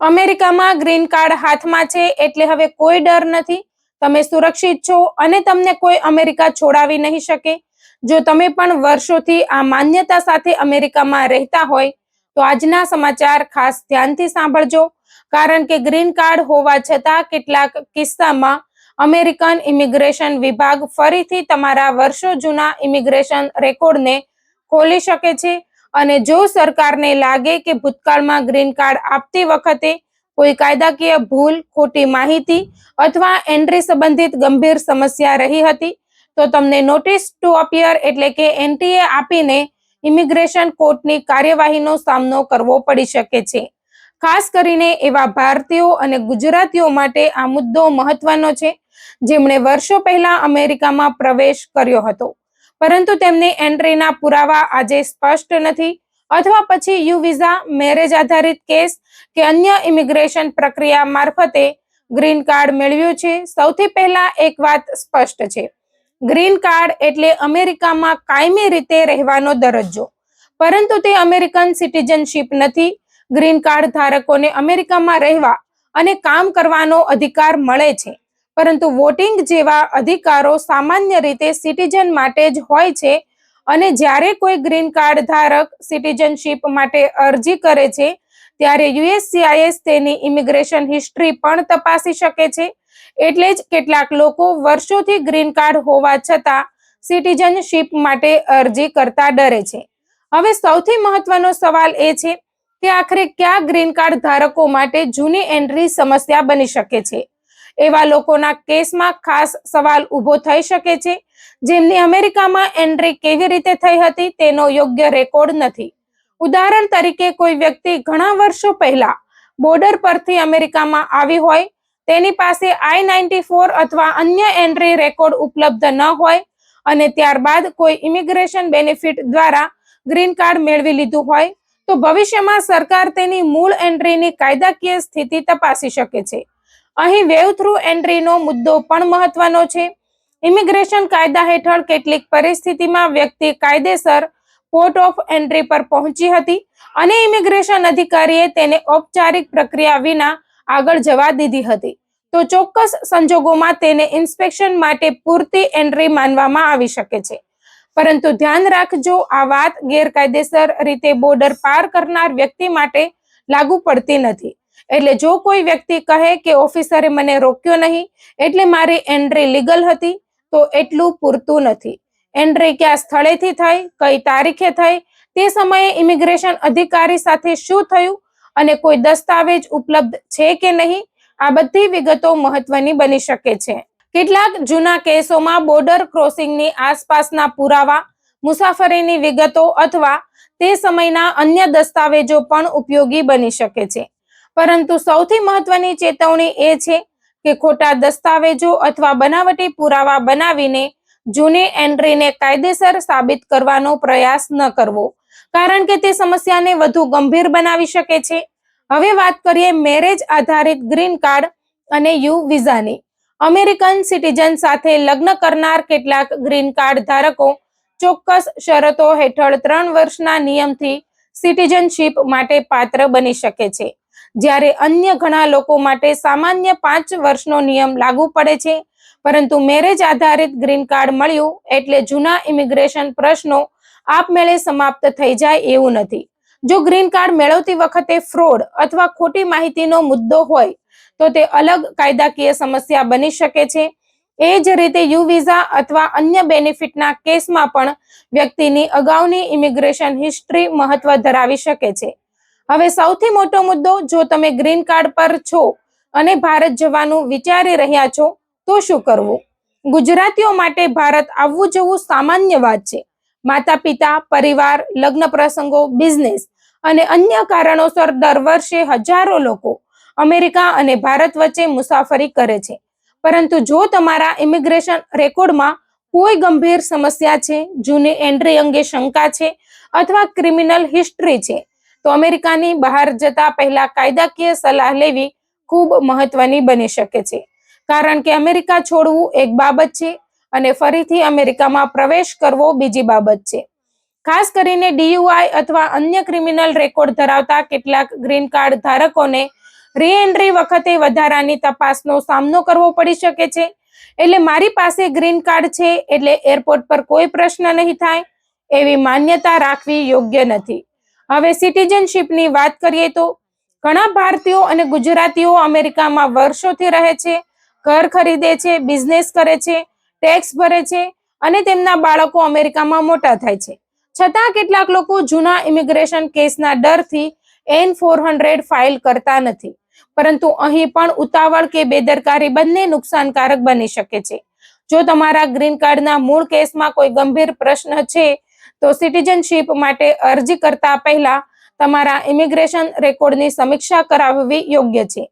અમેરિકામાં green card હાથમાં છે એટલે હવે કોઈ ડર નથી. તમે સુરક્ષિત છો અને તમને કોઈ અમેરિકા છોડાવી નહીં શકે. જો તમે પણ વર્ષોથી આ માન્યતા સાથે અમેરિકામાં રહેતા હોય તો આજના સમાચાર ખાસ ધ્યાનથી સાંભળજો, કારણ કે ગ્રીન કાર્ડ હોવા છતાં કેટલાક કિસ્સામાં અમેરિકન ઇમિગ્રેશન વિભાગ ફરીથી તમારા વર્ષો જૂના ઇમિગ્રેશન રેકોર્ડને ખોલી શકે છે. અને જો સરકારને લાગે કે ભૂતકાળમાં ગ્રીન કાર્ડ આપતી વખતે કોઈ કાયદાકીય ભૂલ, ખોટી માહિતી અથવા એન્ટ્રી સંબંધિત ગંભીર સમસ્યા રહી હતી તો તમને નોટિસ ટુ અપિયર એટલે કે એનટીએ આપીને ઇમિગ્રેશન કોર્ટની કાર્યવાહીનો સામનો કરવો પડી શકે છે. ખાસ કરીને એવા ભારતીયો અને ગુજરાતીઓ માટે આ મુદ્દો મહત્વનો છે જેમણે વર્ષો પહેલા અમેરિકામાં પ્રવેશ કર્યો હતો, પરંતુ તેમની એન્ટ્રીના પુરાવા આજે સ્પષ્ટ નથી, અથવા પછી યુ વિઝા, મેરેજ આધારિત કેસ કે અન્ય ઇમિગ્રેશન પ્રક્રિયા મારફતે ગ્રીન કાર્ડ મેળવ્યું છે. સૌથી પહેલા એક વાત સ્પષ્ટ છે, ગ્રીન કાર્ડ એટલે અમેરિકામાં કાયમી રીતે રહેવાનો દરજ્જો, પરંતુ તે અમેરિકન સિટીઝનશીપ નથી. ગ્રીન કાર્ડ ધારકોને અમેરિકામાં રહેવા અને કામ કરવાનો અધિકાર મળે છે, પરંતુ વોટિંગ જેવા અધિકારો સામાન્ય રીતે સિટીઝન માટે જ હોય છે. અને જ્યારે કોઈ ગ્રીન કાર્ડ ધારક સિટીઝનશીપ માટે અરજી કરે છે ત્યારે યુએસસીઆઈએસ તેની ઇમિગ્રેશન હિસ્ટ્રી પણ તપાસી શકે છે. એટલે જ કેટલાક લોકો વર્ષોથી ગ્રીન કાર્ડ હોવા છતાં સિટીઝનશીપ માટે અરજી કરતા ડરે છે. હવે સૌથી મહત્વનો સવાલ એ છે કે આખરે કયા ગ્રીન કાર્ડ ધારકો માટે જૂની એન્ટ્રી સમસ્યા બની શકે છે. એવા લોકોના કેસમાં ખાસ સવાલ ઊભો થઈ શકે છે જેમની અમેરિકામાં એન્ટ્રી કેવી રીતે થઈ હતી તેનો યોગ્ય રેકોર્ડ નથી. ઉદાહરણ તરીકે, કોઈ વ્યક્તિ ઘણા વર્ષો પહેલા બોર્ડર પરથી અમેરિકામાં આવી હોય, તેની પાસે I-94 અથવા અન્ય એન્ટ્રી રેકોર્ડ ઉપલબ્ધ ન હોય અને ત્યારબાદ કોઈ ઇમિગ્રેશન બેનિફિટ દ્વારા ગ્રીન કાર્ડ મેળવી લીધું હોય, તો ભવિષ્યમાં સરકાર તેની મૂળ એન્ટ્રીની કાયદાકીય સ્થિતિ તપાસી શકે છે. અહીં વેવ થ્રુ એન્ટ્રીનો મુદ્દો પણ મહત્વનો છે. ઇમિગ્રેશન કાયદા હેઠળ કેટલીક પરિસ્થિતિમાં વ્યક્તિ કાયદેસર પોર્ટ ઓફ એન્ટ્રી પર પહોંચી હતી અને ઇમિગ્રેશન અધિકારીએ તેને ઔપચારિક પ્રક્રિયા વિના આગળ જવા દીધી હતી, તો ચોક્કસ સંજોગોમાં તેને ઇન્સ્પેક્શન માટે પૂરતી એન્ટ્રી માનવામાં આવી શકે છે. પરંતુ ધ્યાન રાખજો, આ વાત ગેરકાયદેસર રીતે બોર્ડર પાર કરનાર વ્યક્તિ માટે લાગુ પડતી નથી. એટલે જો કોઈ વ્યક્તિ કહે કે ઓફિસરે મને રોક્યો નહીં એટલે મારી એન્ટ્રી લીગલ હતી, તો એટલું પૂરતું નથી. એન્ટ્રી કયા સ્થળેથી થઈ, કઈ તારીખે થઈ, તે સમયે ઇમિગ્રેશન અધિકારી સાથે શું થયું અને કોઈ દસ્તાવેજ ઉપલબ્ધ છે કે નહીં, આ બધી વિગતો મહત્વની બની શકે છે. કેટલાક જૂના કેસોમાં બોર્ડર ક્રોસિંગની આસપાસના પુરાવા, મુસાફરીની વિગતો અથવા તે સમયના અન્ય દસ્તાવેજો પણ ઉપયોગી બની શકે છે. પરંતુ સૌથી મહત્વની ચેતવણી એ છે કે ખોટા દસ્તાવેજો અથવા બનાવટી પુરાવા બનાવીને જૂની એન્ટ્રીને કાયદેસર સાબિત કરવાનો પ્રયાસ ન કરવો, કારણ કે તે સમસ્યાને વધુ ગંભીર બનાવી શકે છે. હવે વાત કરીએ મેરેજ આધારિત ગ્રીન કાર્ડ અને યુ વિઝાની. અમેરિકન સિટીઝન સાથે લગ્ન કરનાર કેટલાક ગ્રીન કાર્ડ ધારકો ચોક્કસ શરતો હેઠળ 3 વર્ષના નિયમથી સિટીઝનશીપ માટે પાત્ર બની શકે છે, જ્યારે અન્ય ઘણા લોકો માટે સામાન્ય 5 વર્ષનો નિયમ લાગુ પડે છે. પરંતુ મેરેજ આધારિત ગ્રીન કાર્ડ મળ્યું એટલે જૂના ઇમિગ્રેશન પ્રશ્નો આપમેળે સમાપ્ત થઈ જાય એવું નથી. જો ગ્રીન કાર્ડ મેળવતી વખતે ફ્રોડ અથવા ખોટી માહિતીનો મુદ્દો હોય તો તે અલગ કાયદાકીય સમસ્યા બની શકે છે. એ જ રીતે યુ વિઝા અથવા અન્ય બેનિફિટના કેસમાં પણ વ્યક્તિની અગાઉની ઇમિગ્રેશન હિસ્ટ્રી મહત્વ ધરાવી શકે છે. હવે સૌથી મોટો મુદ્દો, જો તમે ગ્રીન કાર્ડ પર છો અને ભારત જવાનું વિચારી રહ્યા છો તો શું કરવું? ગુજરાતીઓ માટે ભારત આવવું જવું સામાન્ય વાત છે. માતા પિતા, પરિવાર, લગ્ન પ્રસંગો, બિઝનેસ અને અન્ય કારણોસર દર વર્ષે હજારો લોકો અમેરિકા અને ભારત વચ્ચે મુસાફરી કરે છે. પરંતુ જો તમારા ઇમિગ્રેશન રેકોર્ડમાં કોઈ ગંભીર સમસ્યા છે, જૂની એન્ટ્રી અંગે શંકા છે અથવા ક્રિમિનલ હિસ્ટ્રી છે, તો અમેરિકાની બહાર જતા પહેલા કાયદાકીય સલાહ લેવી ખૂબ મહત્વની બની શકે છે. કારણ કે અમેરિકા છોડવું એક બાબત છે અને ફરીથી અમેરિકામાં પ્રવેશ કરવો બીજી બાબત છે. ખાસ કરીને DUI અથવા અન્ય ક્રિમિનલ રેકોર્ડ ધરાવતા કેટલાક ગ્રીન કાર્ડ ધારકોને રી એન્ટ્રી વખતે વધારાની તપાસનો સામનો કરવો પડી શકે છે. એટલે મારી પાસે ગ્રીન કાર્ડ છે એટલે એરપોર્ટ પર કોઈ પ્રશ્ન નહીં થાય, એવી માન્યતા રાખવી યોગ્ય નથી. હવે સિટીઝનશીપની વાત કરીએ તો ઘણા ભારતીયો અને ગુજરાતીઓ અમેરિકામાં વર્ષોથી રહે છે, ઘર ખરીદે છે, બિઝનેસ કરે છે, ટેક્સ ભરે છે અને તેમના બાળકો અમેરિકામાં મોટા થાય છે. છતાં કેટલાક લોકો જૂના ઇમિગ્રેશન કેસના ડરથી N-400 ફાઇલ કરતા નથી. પરંતુ અહીં પણ ઉતાવળ કે બેદરકારી બંને નુકસાનકારક બની શકે છે. જો તમારા ગ્રીન કાર્ડના મૂળ કેસમાં કોઈ ગંભીર પ્રશ્ન છે તો સિટીઝનશીપ માટે અરજી કરતા પહેલા તમારા ઇમિગ્રેશન રેકોર્ડની સમીક્ષા કરાવવી યોગ્ય છે.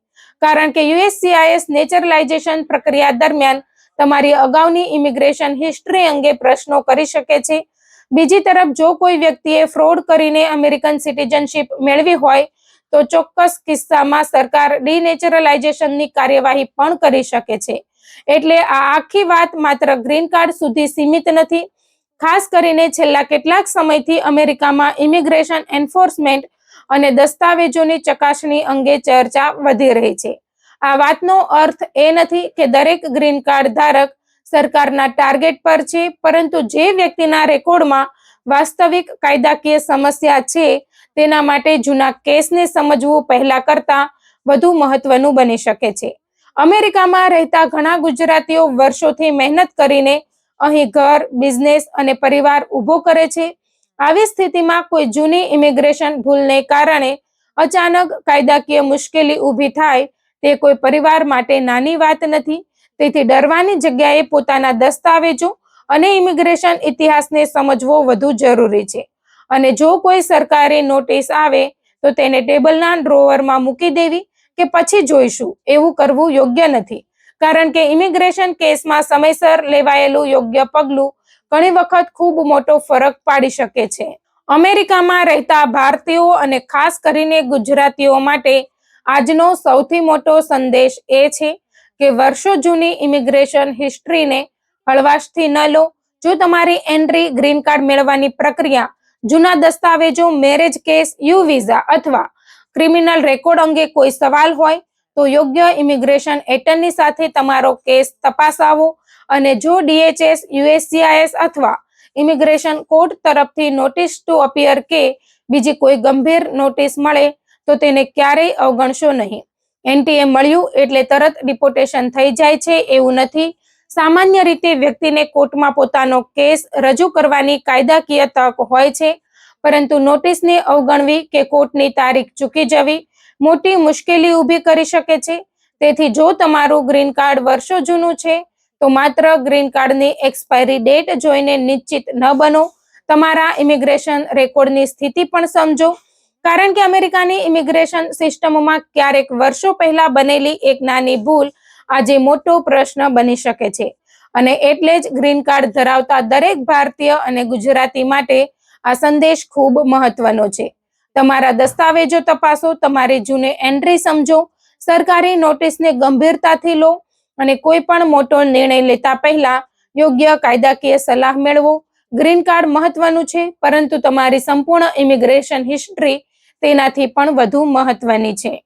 કારણ કે USCIS નેચરલાઇઝેશન પ્રક્રિયા દરમિયાન તમારી અગાઉની ઇમિગ્રેશન હિસ્ટ્રી અંગે પ્રશ્નો કરી શકે છે. બીજી તરફ જો કોઈ વ્યક્તિએ ફ્રોડ કરીને અમેરિકન સિટીઝનશીપ મેળવી હોય તો ચોક્કસ કિસ્સામાં સરકાર ડિનેચરલાઇઝેશનની કાર્યવાહી પણ કરી શકે છે. એટલે આ આખી વાત માત્ર ગ્રીન કાર્ડ સુધી સીમિત નથી. ખાસ કરીને છેલ્લા કેટલાક સમયથી અમેરિકામાં ઇમિગ્રેશન એન્ફોર્સમેન્ટ અને દસ્તાવેજોની ચકાસણી અંગે ચર્ચા વધી રહી છે. આ વાતનો અર્થ એ નથી કે દરેક ગ્રીન કાર્ડ ધારક સરકારના ટાર્ગેટ પર છે, પરંતુ જે વ્યક્તિના રેકોર્ડમાં વાસ્તવિક કાયદાકીય સમસ્યા છે તેના માટે જૂના કેસને સમજવું પહેલા કરતા વધુ મહત્વનું બની શકે છે. અમેરિકામાં રહેતા ઘણા ગુજરાતીઓ વર્ષોથી મહેનત કરીને અહીં ઘર, બિઝનેસ અને પરિવાર ઊભો કરે છે. આવી સ્થિતિમાં કોઈ જૂની ઇમિગ્રેશન ભૂલને કારણે અચાનક કાયદાકીય મુશ્કેલી ઊભી થાય તે કોઈ પરિવાર માટે નાની વાત નથી. તેથી ડરવાની જગ્યાએ પોતાના દસ્તાવેજો અને ઇમિગ્રેશન ઇતિહાસને સમજવો વધુ જરૂરી છે. અને જો કોઈ સરકારી નોટિસ આવે તો તેને ટેબલના ડ્રોવરમાં મૂકી દેવી કે પછી જોઈશું એવું કરવું યોગ્ય નથી. કારણ કે ઇમિગ્રેશન કેસમાં સમયસર લેવાયેલું યોગ્ય પગલું ઘણી વખત ખૂબ મોટો ફરક પાડી શકે છે. અમેરિકામાં રહેતા ભારતીયો અને ખાસ કરીને ગુજરાતીઓ માટે આજનો સૌથી મોટો સંદેશ એ છે કે વર્ષો જૂની ઇમિગ્રેશન હિસ્ટ્રીને હળવાશથી ન લો. જો તમારી એન્ટ્રી ગ્રીન કાર્ડ મેળવવાની પ્રક્રિયા, જૂના દસ્તાવેજો, મેરેજ કેસ, યુ વિઝા અથવા ક્રિમિનલ રેકોર્ડ અંગે કોઈ સવાલ હોય તો યોગ્ય ઇમિગ્રેશન એટર્ની સાથે તમારો કેસ તપાસાવો. અને જો DHS, USCIS અથવા ઇમિગ્રેશન કોર્ટ તરફથી નોટિસ ટુ અપિયર કે બીજી કોઈ ગંભીર નોટિસ મળે તો તેને ક્યારેય અવગણશો નહીં. NTA મળ્યું એટલે તરત ડિપોર્ટેશન થઈ જાય છે એવું નથી. સામાન્ય રીતે વ્યક્તિને કોર્ટમાં પોતાનો કેસ રજૂ કરવાની કાયદાકીય તક હોય છે, પરંતુ નોટિસને અવગણવી કે કોર્ટની તારીખ ચૂકી જવી મોટી મુશ્કેલી ઊભી કરી શકે છે. તેથી જો તમારું ગ્રીન કાર્ડ વર્ષો જૂનું છે તો માત્ર ગ્રીન કાર્ડની એક્સપાયરી ડેટ જોઈને નિશ્ચિત ન બનો. તમારા ઇમિગ્રેશન રેકોર્ડની સ્થિતિ પણ સમજો. કારણ કે અમેરિકાની ઇમિગ્રેશન સિસ્ટમમાં ક્યારેક વર્ષો પહેલા બનેલી એક નાની ભૂલ આજે મોટો પ્રશ્ન બની શકે છે. અને એટલે જ ગ્રીન કાર્ડ ધરાવતા દરેક ભારતીય અને ગુજરાતી માટે આ સંદેશ ખૂબ મહત્વનો છે. તમારા દસ્તાવેજો તપાસો, તમારી જૂની એન્ટ્રી સમજો, સરકારી નોટિસને ગંભીરતાથી લો અને કોઈ પણ મોટો નિર્ણય લેતા પહેલા યોગ્ય કાયદાકીય સલાહ મેળવો. ગ્રીન કાર્ડ મહત્વનું છે, પરંતુ તમારી સંપૂર્ણ ઇમિગ્રેશન હિસ્ટ્રી તેનાથી પણ વધુ મહત્વની છે.